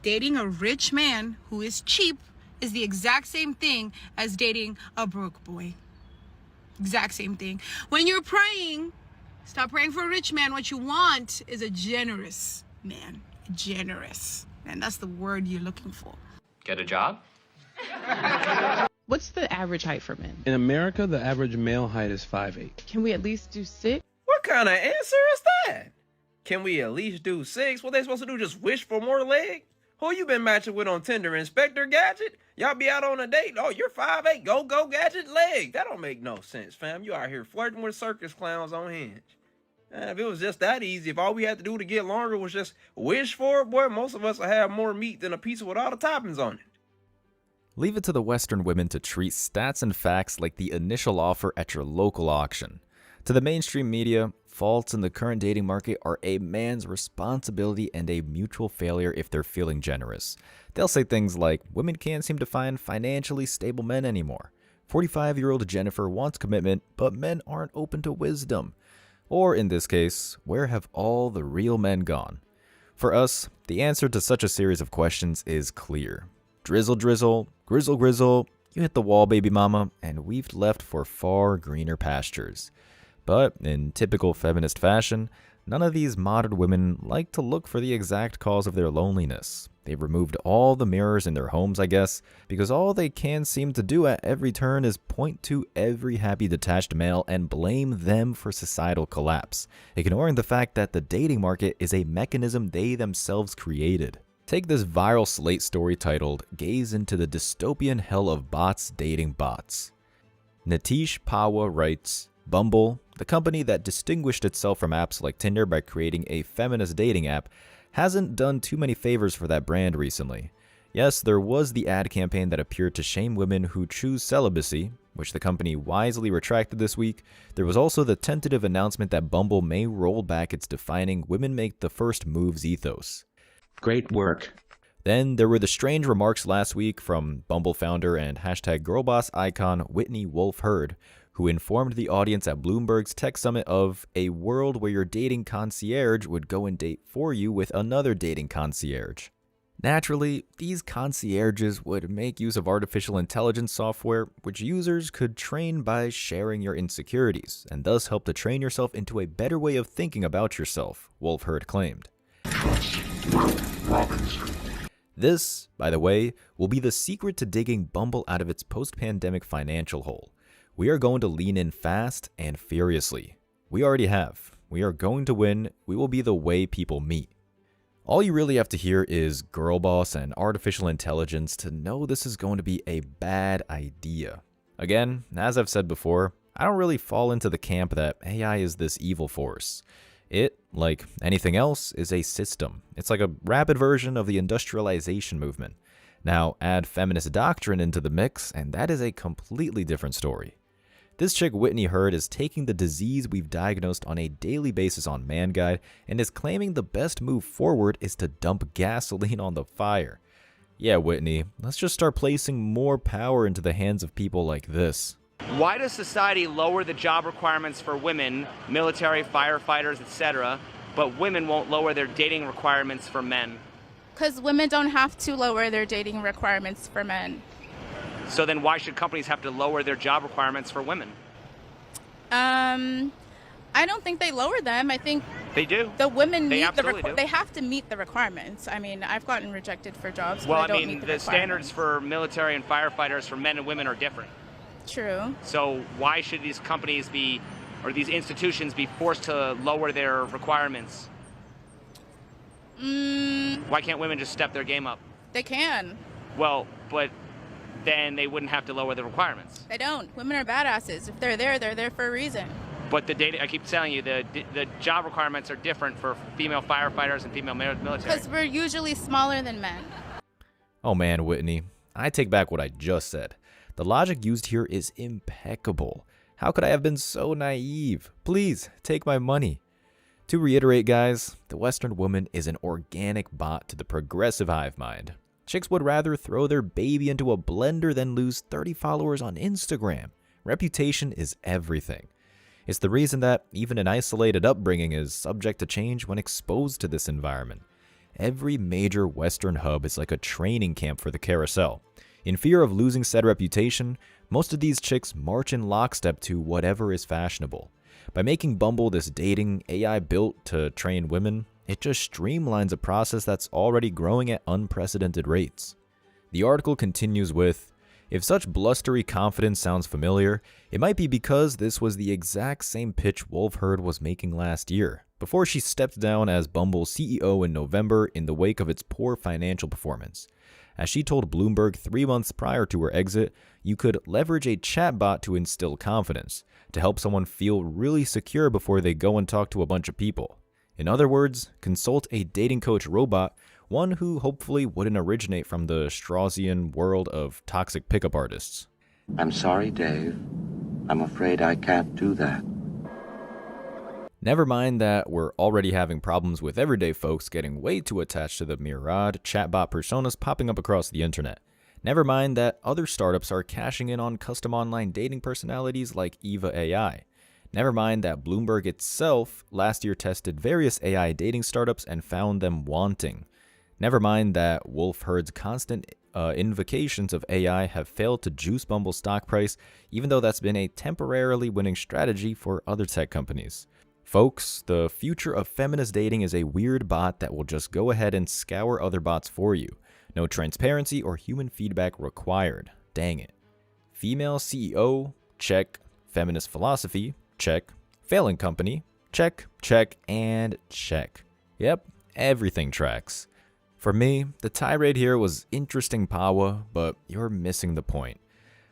dating a rich man who is cheap is the exact same thing as dating a broke boy. Exact same thing. When you're praying, stop praying for a rich man. What you want is a generous man. Generous. And that's the word you're looking for. Get a job? What's the average height for men? In America, the average male height is 5'8". Can we at least do 6? What kind of answer is that? Can we at least do 6? What they supposed to do, just wish for more leg? Who you been matching with on Tinder, Inspector Gadget? Y'all be out on a date? Oh, you're 5'8", go Gadget leg. That don't make no sense, fam. You out here flirting with circus clowns on Hinge. If it was just that easy, if all we had to do to get longer was just wish for it, boy, most of us would have more meat than a pizza with all the toppings on it. Leave it to the Western women to treat stats and facts like the initial offer at your local auction. To the mainstream media, faults in the current dating market are a man's responsibility and a mutual failure if they're feeling generous. They'll say things like, women can't seem to find financially stable men anymore. 45-year-old Jennifer wants commitment, but men aren't open to wisdom. Or in this case, where have all the real men gone? For us, the answer to such a series of questions is clear. Drizzle, drizzle, grizzle, grizzle, you hit the wall, baby mama, and we've left for far greener pastures. But in typical feminist fashion, none of these modern women like to look for the exact cause of their loneliness. They've removed all the mirrors in their homes, I guess, because all they can seem to do at every turn is point to every happy detached male and blame them for societal collapse, ignoring the fact that the dating market is a mechanism they themselves created. Take this viral Slate story titled, "Gaze into the Dystopian Hell of Bots Dating Bots." Nitish Pawa writes, Bumble, the company that distinguished itself from apps like Tinder by creating a feminist dating app, hasn't done too many favors for that brand recently. Yes, there was the ad campaign that appeared to shame women who choose celibacy, which the company wisely retracted this week. There was also the tentative announcement that Bumble may roll back its defining women make the first moves ethos. Great work. Then there were the strange remarks last week from Bumble founder and #girlboss icon Whitney Wolfe Herd, who informed the audience at Bloomberg's Tech Summit of a world where your dating concierge would go and date for you with another dating concierge. Naturally, these concierges would make use of artificial intelligence software, which users could train by sharing your insecurities, and thus help to train yourself into a better way of thinking about yourself, Wolfe Herd claimed. This, by the way, will be the secret to digging Bumble out of its post-pandemic financial hole. We are going to lean in fast and furiously. We already have. We are going to win. We will be the way people meet. All you really have to hear is girl boss and artificial intelligence to know this is going to be a bad idea. Again, as I've said before, I don't really fall into the camp that AI is this evil force. It, like anything else, is a system. It's like a rapid version of the industrialization movement. Now, add feminist doctrine into the mix, and that is a completely different story. This chick Whitney Herd is taking the disease we've diagnosed on a daily basis on Man Guide and is claiming the best move forward is to dump gasoline on the fire. Yeah, Whitney, let's just start placing more power into the hands of people like this. Why does society lower the job requirements for women, military, firefighters, etc., but women won't lower their dating requirements for men? Because women don't have to lower their dating requirements for men. So then why should companies have to lower their job requirements for women? I don't think they lower them. I think they do. The women they meet they have to meet the requirements. I mean, I've gotten rejected for jobs. Well, but I don't meet the standards for military and firefighters for men and women are different. True. So why should these companies be, or these institutions be forced to lower their requirements? Why can't women just step their game up? They can. Well, but then they wouldn't have to lower the requirements. They don't. Women are badasses. If they're there for a reason. But the data, I keep telling you, the job requirements are different for female firefighters and female military. Because we're usually smaller than men. Oh man, Whitney, I take back what I just said. The logic used here is impeccable. How could I have been so naive? Please, take my money. To reiterate, guys, the Western woman is an organic bot to the progressive hive mind. Chicks would rather throw their baby into a blender than lose 30 followers on Instagram. Reputation is everything. It's the reason that even an isolated upbringing is subject to change when exposed to this environment. every major Western hub is like a training camp for the carousel. In fear of losing said reputation, most of these chicks march in lockstep to whatever is fashionable. By making Bumble this dating AI built to train women, it just streamlines a process that's already growing at unprecedented rates. The article continues with, if such blustery confidence sounds familiar, it might be because this was the exact same pitch Wolf Herd was making last year, before she stepped down as Bumble's CEO in November in the wake of its poor financial performance. As she told Bloomberg 3 months prior to her exit, you could leverage a chatbot to instill confidence, to help someone feel really secure before they go and talk to a bunch of people. In other words, consult a dating coach robot, one who hopefully wouldn't originate from the Straussian world of toxic pickup artists. I'm sorry, Dave. I'm afraid I can't do that. Never mind that we're already having problems with everyday folks getting way too attached to the myriad chatbot personas popping up across the internet. Never mind that other startups are cashing in on custom online dating personalities like Eva AI. Never mind that Bloomberg itself last year tested various AI dating startups and found them wanting. Never mind that Wolf Herd's constant invocations of AI have failed to juice Bumble's stock price, even though that's been a temporarily winning strategy for other tech companies. Folks, the future of feminist dating is a weird bot that will just go ahead and scour other bots for you. No transparency or human feedback required. Dang it. Female CEO? Check. Feminist philosophy? Check. Failing company? Check, check, and check. Yep, everything tracks. For me, the tirade here was interesting power, but you're missing the point.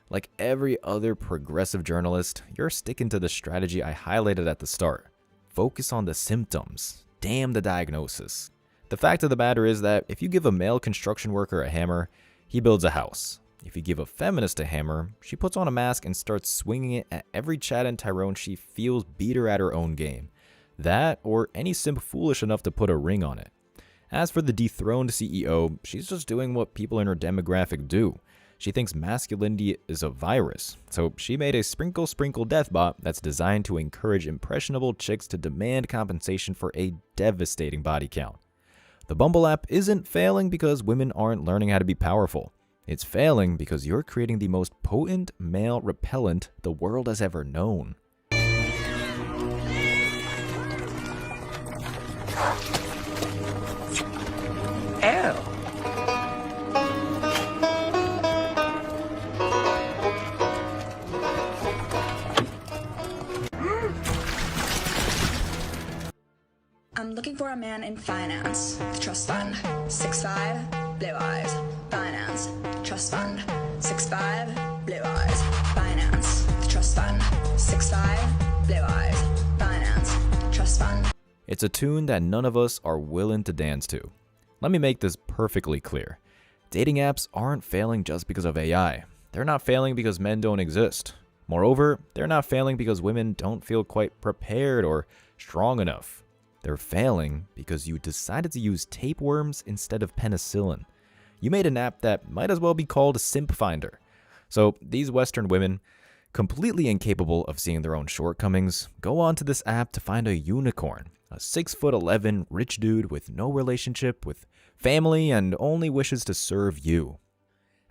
Like every other progressive journalist, you're sticking to the strategy I highlighted at the start. Focus on the symptoms. Damn the diagnosis. The fact of the matter is that if you give a male construction worker a hammer, he builds a house. If you give a feminist a hammer, she puts on a mask and starts swinging it at every Chad and Tyrone she feels beat her at her own game. That, or any simp foolish enough to put a ring on it. As for the dethroned CEO, she's just doing what people in her demographic do. She thinks masculinity is a virus, so she made a sprinkle death bot that's designed to encourage impressionable chicks to demand compensation for a devastating body count. The Bumble app isn't failing because women aren't learning how to be powerful. It's failing because you're creating the most potent male repellent the world has ever known. Ew. I'm looking for a man in finance, trust fund, 6'5", blue eyes, finance, trust fund, 6'5", blue eyes, finance, trust fund, 6'5", blue eyes, finance, trust fund. It's a tune that none of us are willing to dance to. Let me make this perfectly clear. Dating apps aren't failing just because of AI. They're not failing because men don't exist. Moreover, they're not failing because women don't feel quite prepared or strong enough. They're failing because you decided to use tapeworms instead of penicillin. You made an app that might as well be called Simp Finder. So these Western women, completely incapable of seeing their own shortcomings, go onto this app to find a unicorn, a 6'11" rich dude with no relationship, with family, and only wishes to serve you.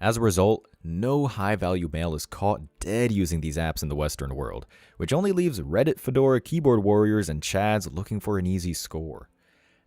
As a result, no high-value male is caught dead using these apps in the Western world, which only leaves Reddit Fedora keyboard warriors and Chads looking for an easy score.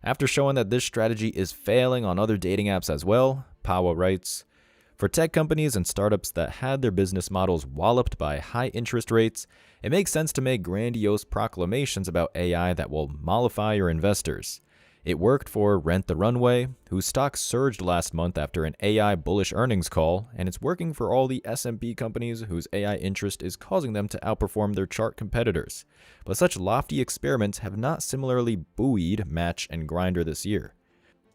After showing that this strategy is failing on other dating apps as well, Pawa writes, for tech companies and startups that had their business models walloped by high interest rates, it makes sense to make grandiose proclamations about AI that will mollify your investors. It worked for Rent the Runway, whose stock surged last month after an AI bullish earnings call, and it's working for all the S&P companies whose AI interest is causing them to outperform their chart competitors. But such lofty experiments have not similarly buoyed Match and Grindr this year.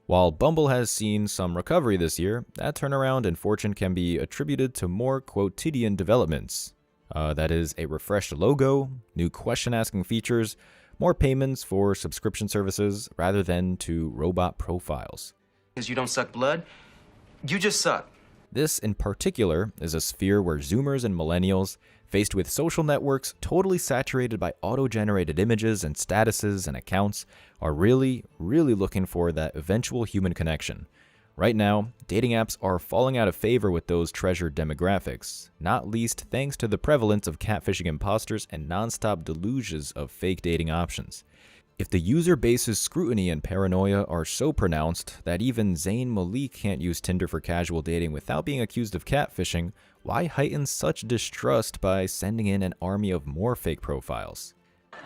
While Bumble has seen some recovery this year, that turnaround in fortune can be attributed to more quotidian developments. That is, a refreshed logo, new question-asking features, more payments for subscription services rather than to robot profiles. Because you don't suck blood, you just suck. This in particular is a sphere where Zoomers and Millennials Faced with social networks totally saturated by auto-generated images and statuses and accounts, are really, really looking for that eventual human connection. Right now, dating apps are falling out of favor with those treasured demographics, not least thanks to the prevalence of catfishing imposters and nonstop delusions of fake dating options. If the user base's scrutiny and paranoia are so pronounced that even Zayn Malik can't use Tinder for casual dating without being accused of catfishing, why heighten such distrust by sending in an army of more fake profiles?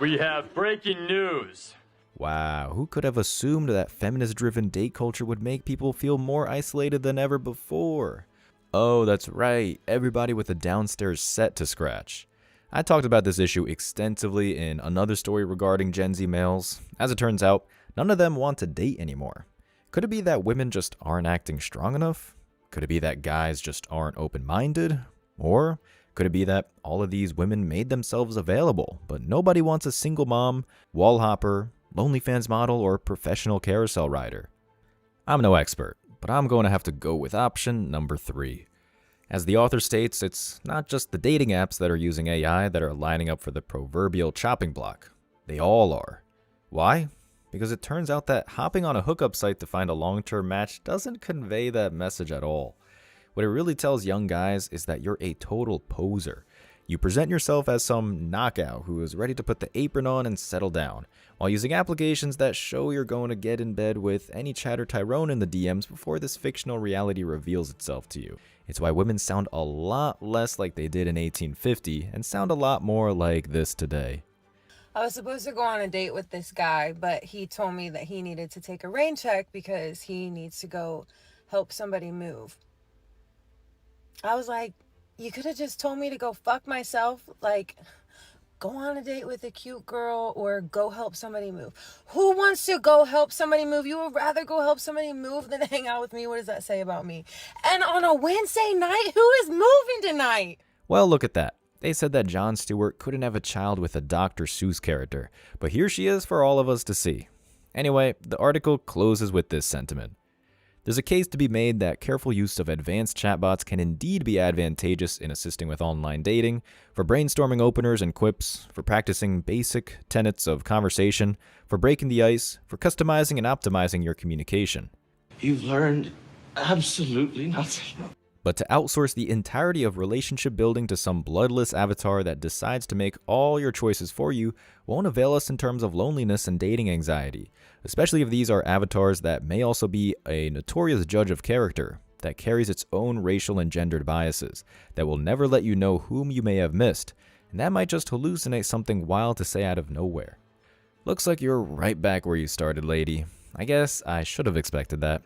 We have breaking news. Wow, who could have assumed that feminist-driven date culture would make people feel more isolated than ever before? Oh, that's right, everybody with a downstairs set to scratch. I talked about this issue extensively in another story regarding Gen Z males. As it turns out, none of them want to date anymore. Could it be that women just aren't acting strong enough? Could it be that guys just aren't open-minded? Or could it be that all of these women made themselves available, but nobody wants a single mom, wall hopper, OnlyFans model, or professional carousel rider? I'm no expert, but I'm going to have to go with option number 3. As the author states, it's not just the dating apps that are using AI that are lining up for the proverbial chopping block. They all are. Why? Because it turns out that hopping on a hookup site to find a long-term match doesn't convey that message at all. What it really tells young guys is that you're a total poser. You present yourself as some knockout who is ready to put the apron on and settle down, while using applications that show you're going to get in bed with any chatter Tyrone in the DMs before this fictional reality reveals itself to you. It's why women sound a lot less like they did in 1850 and sound a lot more like this today. I was supposed to go on a date with this guy, but he told me that he needed to take a rain check because he needs to go help somebody move. I was like, you could have just told me to go fuck myself. Like, go on a date with a cute girl or go help somebody move. Who wants to go help somebody move? You would rather go help somebody move than hang out with me. What does that say about me? And on a Wednesday night, who is moving tonight? Well, look at that. They said that Jon Stewart couldn't have a child with a Dr. Seuss character, but here she is for all of us to see. Anyway, the article closes with this sentiment. There's a case to be made that careful use of advanced chatbots can indeed be advantageous in assisting with online dating, for brainstorming openers and quips, for practicing basic tenets of conversation, for breaking the ice, for customizing and optimizing your communication. You've learned absolutely nothing. But to outsource the entirety of relationship building to some bloodless avatar that decides to make all your choices for you won't avail us in terms of loneliness and dating anxiety, especially if these are avatars that may also be a notorious judge of character that carries its own racial and gendered biases that will never let you know whom you may have missed, and that might just hallucinate something wild to say out of nowhere. Looks like you're right back where you started, lady. I guess I should have expected that.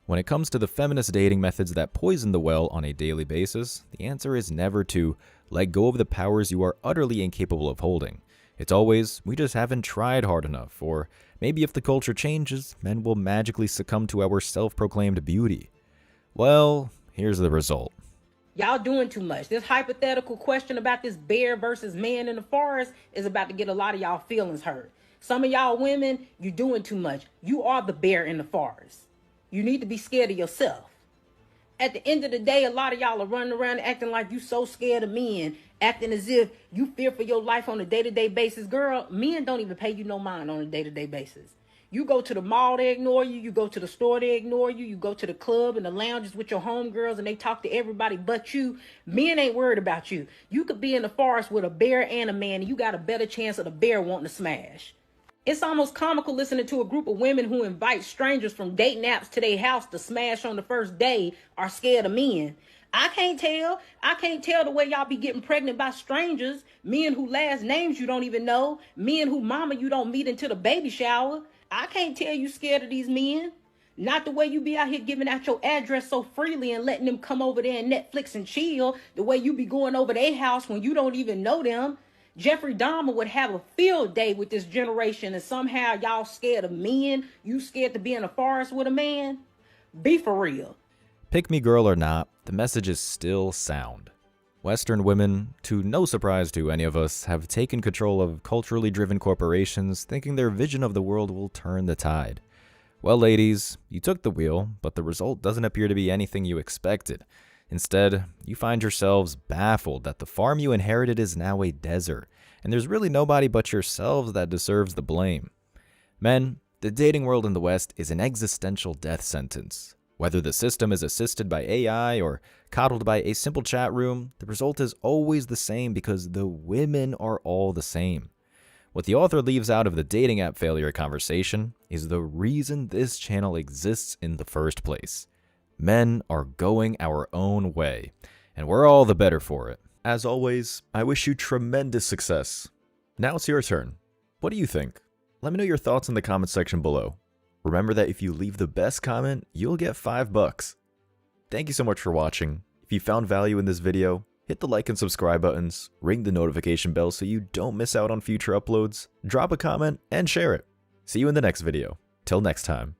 When it comes to the feminist dating methods that poison the well on a daily basis, the answer is never to let go of the powers you are utterly incapable of holding. It's always, we just haven't tried hard enough, or maybe if the culture changes, men will magically succumb to our self-proclaimed beauty. Well, here's the result. Y'all doing too much. This hypothetical question about this bear versus man in the forest is about to get a lot of y'all feelings hurt. Some of y'all women, you're doing too much. You are the bear in the forest. You need to be scared of yourself. At the end of the day, a lot of y'all are running around acting like you so scared of men, acting as if you fear for your life on a day-to-day basis. Girl, men don't even pay you no mind on a day-to-day basis. You go to the mall, they ignore you. You go to the store, they ignore you. You go to the club and the lounges with your homegirls and they talk to everybody but you. Men ain't worried about you. You could be in the forest with a bear and a man and you got a better chance of the bear wanting to smash. It's almost comical listening to a group of women who invite strangers from dating apps to their house to smash on the first day are scared of men. I can't tell the way y'all be getting pregnant by strangers, men who last names you don't even know, men who mama you don't meet until the baby shower. I can't tell you scared of these men. Not the way you be out here giving out your address so freely and letting them come over there and Netflix and chill, the way you be going over their house when you don't even know them. Jeffrey Dahmer would have a field day with this generation and somehow y'all scared of men. You scared to be in a forest with a man? Be for real. Pick me girl or not, the message is still sound. Western women, to no surprise to any of us, have taken control of culturally driven corporations thinking their vision of the world will turn the tide. Well, ladies, you took the wheel, but the result doesn't appear to be anything you expected. Instead, you find yourselves baffled that the farm you inherited is now a desert, and there's really nobody but yourselves that deserves the blame. Men, the dating world in the West is an existential death sentence. Whether the system is assisted by AI or coddled by a simple chat room, the result is always the same because the women are all the same. What the author leaves out of the dating app failure conversation is the reason this channel exists in the first place. Men are going our own way, and we're all the better for it. As always, I wish you tremendous success. Now it's your turn. What do you think? Let me know your thoughts in the comment section below. Remember that if you leave the best comment, you'll get $5. Thank you so much for watching. If you found value in this video, hit the like and subscribe buttons, ring the notification bell so you don't miss out on future uploads, drop a comment, and share it. See you in the next video. Till next time.